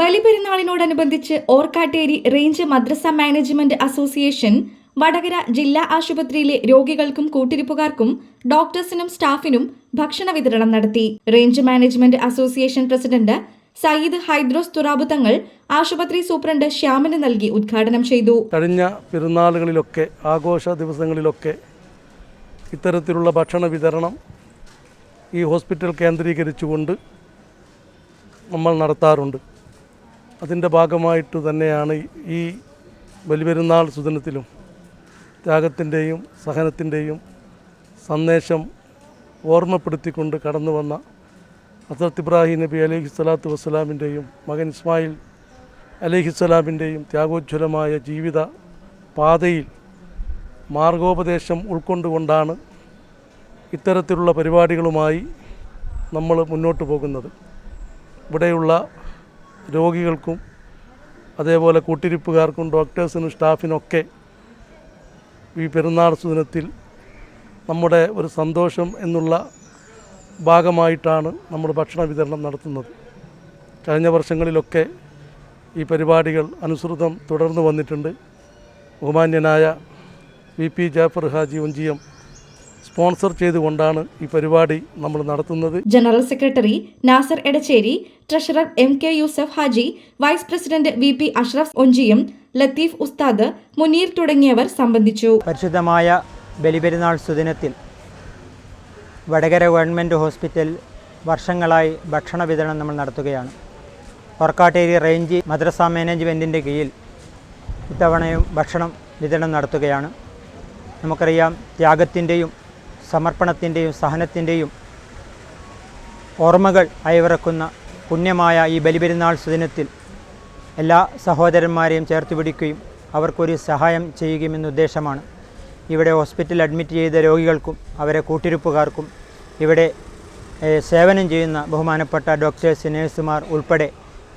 ബലിപെരുന്നാളിനോടനുബന്ധിച്ച് Orkkatteri range madrasa management association Vadakara ജില്ലാ ആശുപത്രിയിലെ രോഗികൾക്കും കൂട്ടിരിപ്പുകാർക്കും ഡോക്ടേഴ്സിനും സ്റ്റാഫിനും ഭക്ഷണ വിതരണം നടത്തി. Range management association president Sayyid Haidros Thurab Thangal ആശുപത്രി സൂപ്രണ്ട് ശ്യാമിന് നൽകി ഉദ്ഘാടനം ചെയ്തു. കഴിഞ്ഞ പെരുന്നാളുകളിലൊക്കെ ആഘോഷ ദിവസങ്ങളിലൊക്കെ ഇത്തരത്തിലുള്ള ഭക്ഷണ വിതരണം ഈ ഹോസ്പിറ്റൽ കേന്ദ്രീകരിച്ചുകൊണ്ട് നമ്മൾ നടത്താറുണ്ട്. അതിൻ്റെ ഭാഗമായിട്ട് തന്നെയാണ് ഈ ബലിപെരുന്നാൾ സുദിനത്തിലും ത്യാഗത്തിൻ്റെയും സഹനത്തിൻ്റെയും സന്ദേശം ഓർമ്മപ്പെടുത്തിക്കൊണ്ട് കടന്നു വന്ന ഹസ്രത്ത് ഇബ്രാഹിം നബി അലൈഹിസ്സലാത്തു വസ്സലാമിൻ്റെയും മകൻ ഇസ്മായിൽ അലൈഹിസ്സലാമിൻ്റെയും ത്യാഗോജ്വലമായ ജീവിത പാതയിൽ മാർഗോപദേശം ഉൾക്കൊണ്ടുകൊണ്ടാണ് ഇത്തരത്തിലുള്ള പരിപാടികളുമായി നമ്മൾ മുന്നോട്ട് പോകുന്നത്. ഇവിടെയുള്ള രോഗികൾക്കും അതേപോലെ കൂട്ടിരിപ്പുകാർക്കും ഡോക്ടേഴ്സിനും സ്റ്റാഫിനൊക്കെ ഈ പെരുന്നാൾ സുദിനത്തിൽ നമ്മുടെ ഒരു സന്തോഷം എന്നുള്ള ഭാഗമായിട്ടാണ് നമ്മൾ ഭക്ഷണ വിതരണം നടത്തുന്നത്. കഴിഞ്ഞ വർഷങ്ങളിലൊക്കെ ഈ പരിപാടികൾ അനുസൃതം തുടർന്നു വന്നിട്ടുണ്ട്. ബഹുമാന്യനായ VP ജാഫർ ഹാജി ഒഞ്ചിയം സ്പോൺസർ ചെയ്തുകൊണ്ടാണ് ഈ പരിപാടി നമ്മൾ നടത്തുന്നത്. General secretary Nasar Edacheri, treasurer MK Yusuf Haji, vice president VP Ashraf Onchiyam, Latheef Ustad, Muneer തുടങ്ങിയവർ സംബന്ധിച്ചു. പരിശുദ്ധമായ ബലിപെരുന്നാൾ സുദിനത്തിൽ വടകര ഗവൺമെൻറ് ഹോസ്പിറ്റൽ വർഷങ്ങളായി ഭക്ഷണ വിതരണം നമ്മൾ നടത്തുകയാണ്. ഓർക്കാട്ടേരി റേഞ്ച് മദ്രസ മാനേജ്മെൻറ്റിൻ്റെ കീഴിൽ ഇത്തവണയും ഭക്ഷണം വിതരണം നടത്തുകയാണ്. നമുക്കറിയാം, ത്യാഗത്തിൻ്റെയും സമർപ്പണത്തിൻ്റെയും സഹനത്തിൻ്റെയും ഓർമ്മകൾ അയവിറക്കുന്ന പുണ്യമായ ഈ ബലിപെരുന്നാൾ സുദിനത്തിൽ എല്ലാ സഹോദരന്മാരെയും ചേർത്ത് പിടിക്കുകയും അവർക്കൊരു സഹായം ചെയ്യുകയുമെന്ന ഉദ്ദേശമാണ്. ഇവിടെ ഹോസ്പിറ്റലിൽ അഡ്മിറ്റ് ചെയ്ത രോഗികൾക്കും അവരെ കൂട്ടിരിപ്പുകാർക്കും ഇവിടെ സേവനം ചെയ്യുന്ന ബഹുമാനപ്പെട്ട ഡോക്ടേഴ്സ്, നഴ്സുമാർ ഉൾപ്പെടെ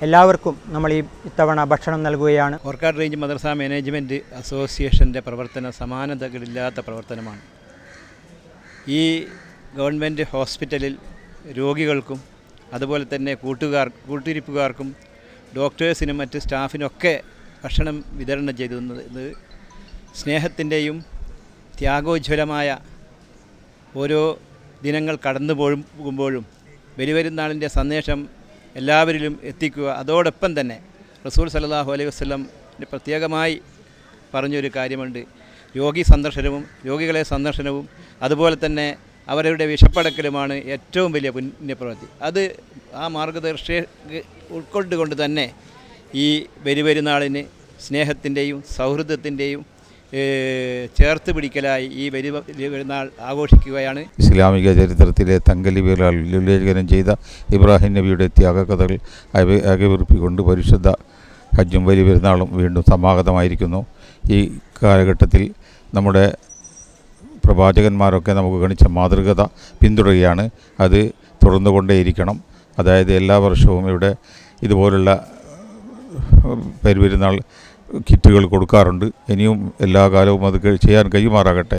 എല്ലാവർക്കും നമ്മൾ ഇത്തവണ ഭക്ഷണം നൽകുകയാണ്. ഓർക്കാട് റേഞ്ച് മദ്രസ മാനേജ്മെൻറ്റ് അസോസിയേഷൻ്റെ പ്രവർത്തനം സമാനതകളില്ലാത്ത പ്രവർത്തനമാണ്. ഈ ഗവൺമെൻറ് ഹോസ്പിറ്റലിൽ രോഗികൾക്കും അതുപോലെ തന്നെ കൂട്ടിരിപ്പുകാർക്കും ഡോക്ടേഴ്സിനും മറ്റ് സ്റ്റാഫിനൊക്കെ ഭക്ഷണം വിതരണം ചെയ്തിരുന്നത് സ്നേഹത്തിൻ്റെയും ത്യാഗോജ്വലമായ ഓരോ ദിനങ്ങൾ കടന്നു പോകുമ്പോഴും ബലിപെരുന്നാളിൻ്റെ സന്ദേശം എല്ലാവരിലും എത്തിക്കുക. അതോടൊപ്പം തന്നെ റസൂൽ സല്ലല്ലാഹു അലൈഹി വസല്ലം പ്രത്യേകമായി പറഞ്ഞൊരു കാര്യമുണ്ട്: രോഗികളെ സന്ദർശനവും അതുപോലെ തന്നെ അവരുടെ വിശപ്പടക്കലുമാണ് ഏറ്റവും വലിയ പുണ്യപ്രവൃത്തി. അത് ആ മാർഗദർശി ഉൾക്കൊണ്ടുകൊണ്ട് തന്നെ ഈ ബലിപെരുന്നാളിന് സ്നേഹത്തിൻ്റെയും സൗഹൃദത്തിൻ്റെയും ചേർത്ത് പിടിക്കലായി ഈ ബലിപെരുന്നാൾ ആഘോഷിക്കുകയാണ്. ഇസ്ലാമിക ചരിത്രത്തിലെ തങ്കലിപികളാൽ ഉല്ലേഖനം ചെയ്ത ഇബ്രാഹിം നബിയുടെ ത്യാഗകഥകൾ അകവിർപ്പിക്കൊണ്ട് പരിശുദ്ധ ഹജ്ജും ബലിപെരുന്നാളും വീണ്ടും സമാഗതമായിരിക്കുന്നു. ഈ കാലഘട്ടത്തിൽ നമ്മുടെ പ്രവാചകന്മാരൊക്കെ നമുക്ക് കാണിച്ച മാതൃകത പിന്തുടരുകയാണ്. അത് തുടർന്നുകൊണ്ടേയിരിക്കണം. അതായത് എല്ലാ വർഷവും ഇവിടെ ഇതുപോലുള്ള ബലിപെരുന്നാൾ കിറ്റുകൾ കൊടുക്കാറുണ്ട്. ഇനിയും എല്ലാ കാലവും അത് ചെയ്യാൻ കഴിയുമാറാകട്ടെ.